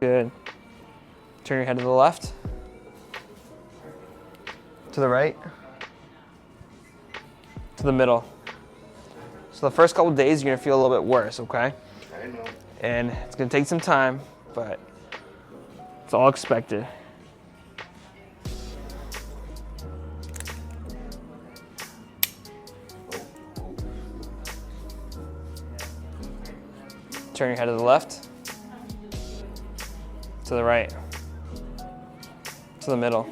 Good. Turn your head to the left. To the right. To the middle. So the first couple days, you're gonna feel a little bit worse, okay? I know. And it's gonna take some time, but it's all expected. Turn your head to the left, to the right, to the middle.